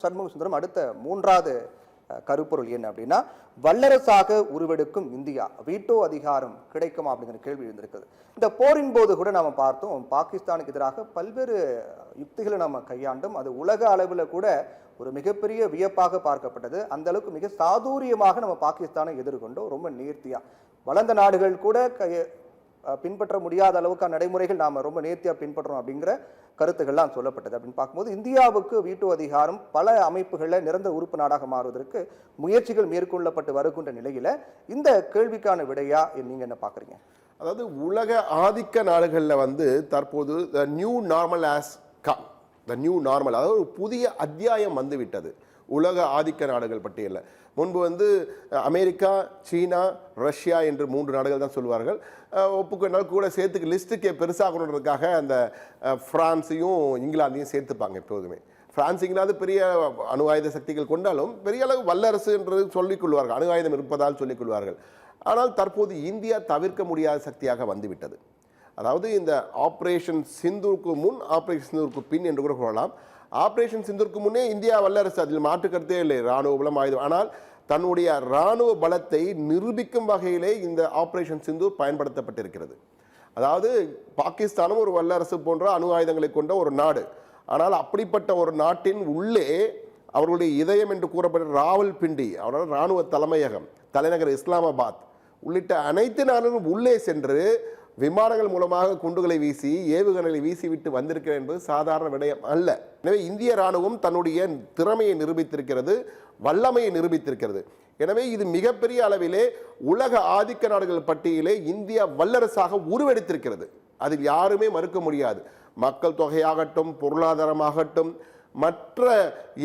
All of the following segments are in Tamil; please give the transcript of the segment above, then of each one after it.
சண்முக சுந்தரம் அடுத்த மூன்றாவது கருப்பொருள் என்ன அப்படின்னா வல்லரசாக உருவெடுக்கும் இந்தியா வீட்டோ அதிகாரம் கிடைக்குமா அப்படிங்கிற கேள்வி இருந்திருக்குது. இந்த போரின் போது கூட நாம பார்த்தோம், பாகிஸ்தானுக்கு எதிராக பல்வேறு யுக்திகளை நம்ம கையாண்டும் அது உலக அளவில் கூட ஒரு மிகப்பெரிய வியப்பாக பார்க்கப்பட்டது. அந்த அளவுக்கு மிக சாதுரியமாக நம்ம பாகிஸ்தானை எதிர்கொண்டோம். ரொம்ப நேர்த்தியா வளர்ந்த நாடுகள் கூட பின்பற்ற முடியாத அளவுக்கான நடைமுறைகள் நாம ரொம்ப நேர்த்தியா பின்பற்றோம் அப்படிங்கிற கருத்துக்கள்லாம் சொல்லப்பட்டது. அப்படின்னு பார்க்கும்போது இந்தியாவுக்கு வீட்டு அதிகாரம் பல அமைப்புகளில் நிரந்தர உறுப்பு நாடாக மாறுவதற்கு முயற்சிகள் மேற்கொள்ளப்பட்டு வருகின்ற நிலையில இந்த கேள்விக்கான விடையா நீங்க என்ன பாக்குறீங்க? அதாவது உலக ஆதிக்க நாடுகளில் தற்போது த நியூ நார்மல் அதாவது ஒரு புதிய அத்தியாயம் வந்துவிட்டது உலக ஆதிக்க நாடுகள் பட்டியலில். முன்பு அமெரிக்கா, சீனா, ரஷ்யா என்று 3 நாடுகள் தான் சொல்வார்கள். ஒப்புக்கொண்டால் கூட சேர்த்துக்கு லிஸ்ட்டுக்கே பெருசாகணுன்றதுக்காக அந்த பிரான்ஸையும் இங்கிலாந்தையும் சேர்த்துப்பாங்க. எப்போதுமே பிரான்ஸ் இங்கிலாந்து பெரிய அணு ஆயுத சக்திகள் கொண்டாலும் பெரிய அளவு வல்லரசு என்று சொல்லிக் கொள்வார்கள், அணு ஆயுதம் இருப்பதால் சொல்லிக் கொள்வார்கள். ஆனால் தற்போது இந்தியா தவிர்க்க முடியாத சக்தியாக வந்துவிட்டது. அதாவது இந்த ஆப்ரேஷன் சிந்தூருக்கு முன், ஆப்ரேஷன் சிந்தூருக்கு பின் என்று கூட சொல்லலாம். ஆப்ரேஷன் சிந்தூருக்கு முன்னே இந்தியா வல்லரசு, அதில் மாற்று கருத்தே இல்லை, இராணுவ பலம் ஆயுதம். ஆனால் தன்னுடைய இராணுவ பலத்தை நிரூபிக்கும் வகையிலே இந்த ஆப்ரேஷன் சிந்தூர் பயன்படுத்தப்பட்டிருக்கிறது. அதாவது பாகிஸ்தானும் ஒரு வல்லரசு போன்ற அணு ஆயுதங்களை கொண்ட ஒரு நாடு. ஆனால் அப்படிப்பட்ட ஒரு நாட்டின் உள்ளே அவர்களுடைய இதயம் என்று கூறப்பட்ட ராவல்பிண்டி, அவரோட இராணுவ தலைமையகம், தலைநகர் இஸ்லாமாபாத் உள்ளிட்ட அனைத்து நாடுகளும் உள்ளே சென்று விமானங்கள் மூலமாக குண்டுகளை வீசி ஏவுகணைகளை வீசிவிட்டு வந்திருக்கிறது என்பது சாதாரண விடயம் அல்ல. எனவே இந்திய ராணுவம் தன்னுடைய திறமையை நிரூபித்திருக்கிறது, வல்லமையை நிரூபித்திருக்கிறது. எனவே இது மிகப்பெரிய அளவிலே உலக ஆதிக்க நாடுகள் பட்டியலே இந்தியா வல்லரசாக உருவெடுத்திருக்கிறது. அதில் யாருமே மறுக்க முடியாது. மக்கள் தொகையாகட்டும், பொருளாதாரமாகட்டும், மற்ற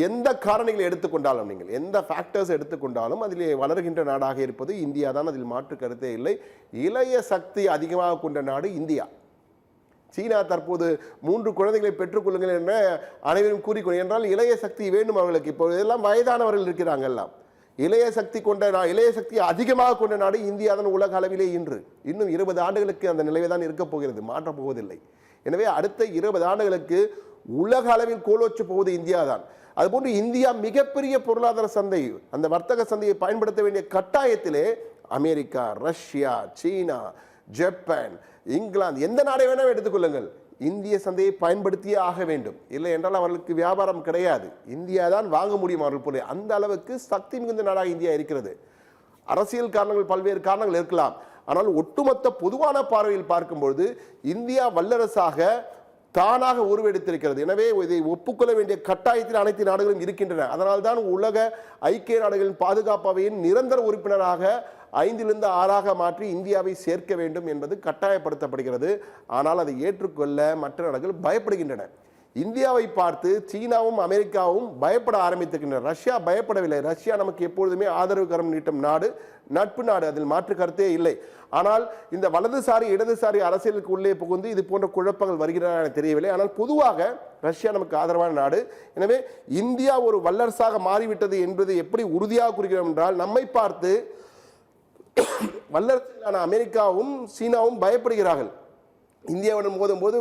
எந்த காரணிகளை எடுத்துக்கொண்டாலும், நீங்கள் எந்த ஃபேக்டர்ஸ் எடுத்துக்கொண்டாலும் அதிலே வளர்கின்ற நாடாக இருப்பது இந்தியா தான். அதில் மாற்று கருத்தே இல்லை. இளைய சக்தி அதிகமாக கொண்ட நாடு இந்தியா. சீனா தற்போது 3 குழந்தைகளை பெற்றுக்கொள்ளுங்கள் என்ற அனைவரும் கூறிக்கொண்டு, என்றால் இளைய சக்தி வேண்டும் அவர்களுக்கு. இப்போ இதெல்லாம் வயதானவர்கள் இருக்கிறாங்க. எல்லாம் இளைய சக்தி அதிகமாக கொண்ட நாடு இந்தியா தான் உலக அளவிலே. இன்னும் 20 ஆண்டுகளுக்கு அந்த நிலையை தான் இருக்கப் போகிறது, மாற்றப் போவதில்லை. எனவே அடுத்த 20 ஆண்டுகளுக்கு உலக அளவில் கோலோச்சு போவது இந்தியா தான். அதுபோன்று இந்தியா மிகப்பெரிய பொருளாதார சந்தை, அந்த வர்த்தக சந்தையை பயன்படுத்த வேண்டிய கட்டாயத்திலே அமெரிக்கா, ரஷ்யா, சீனா, ஜப்பான், இங்கிலாந்து, எந்த நாடை வேணாலும் எடுத்துக்கொள்ளுங்கள், இந்திய சந்தையை பயன்படுத்தியே ஆக வேண்டும். இல்லை என்றால் அவர்களுக்கு வியாபாரம் கிடையாது. இந்தியா தான் வாங்க முடியும் அவர்கள் போல. அந்த அளவுக்கு சக்தி மிகுந்த நாடாக இந்தியா இருக்கிறது. அரசியல் காரணங்கள், பல்வேறு காரணங்கள் இருக்கலாம். ஆனால் ஒட்டுமொத்த பொதுவான பார்வையில் பார்க்கும்பொழுது இந்தியா வல்லரசாக தானாக உருவெடுத்திருக்கிறது. எனவே இதை ஒப்புக்கொள்ள வேண்டிய கட்டாயத்தில் அனைத்து நாடுகளும் இருக்கின்றன. அதனால்தான் உலக ஐக்கிய நாடுகளின் பாதுகாப்பு அவையின் நிரந்தர உறுப்பினராக 5லிருந்து 6ஆக மாற்றி இந்தியாவை சேர்க்க வேண்டும் என்பது கட்டாயப்படுத்தப்படுகிறது. ஆனால் அதை ஏற்றுக்கொள்ள மற்ற நாடுகள் பயப்படுகின்றன. இந்தியாவை பார்த்து சீனாவும் அமெரிக்காவும் பயப்பட ஆரம்பித்திருக்கின்றன. ரஷ்யா பயப்படவில்லை. ரஷ்யா நமக்கு எப்பொழுதுமே ஆதரவு கரம் நீட்டும் நாடு, நட்பு நாடு, அதில் மாற்று கருத்தே இல்லை. ஆனால் இந்த வலதுசாரி இடதுசாரி அரசியலுக்கு உள்ளே புகுந்து இது போன்ற குழப்பங்கள் வருகிறதா என தெரியவில்லை. ஆனால் பொதுவாக ரஷ்யா நமக்கு ஆதரவான நாடு. எனவே இந்தியா ஒரு வல்லரசாக மாறிவிட்டது என்பது எப்படி உறுதியாக குறிக்கிறோம் என்றால், நம்மை பார்த்து வல்லரசான அமெரிக்காவும் சீனாவும் பயப்படுகிறார்கள். இந்தியாவுடன் மோதும் போது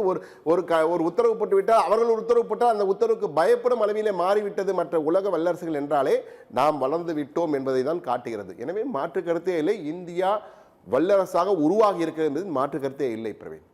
ஒரு உத்தரவு போட்டு விட்டால், அவர்கள் ஒரு உத்தரவு போட்டால் அந்த உத்தரவுக்கு பயப்படும் அளவிலே மாறிவிட்டது மற்ற உலக வல்லரசுகள் என்றாலே நாம் வளர்ந்து விட்டோம் என்பதை தான் காட்டுகிறது. எனவே மாற்று கருத்தே இல்லை. இந்தியா வல்லரசாக உருவாகி இருக்கிறது என்பது மாற்று கருத்தே இல்லை. பிரவீன்.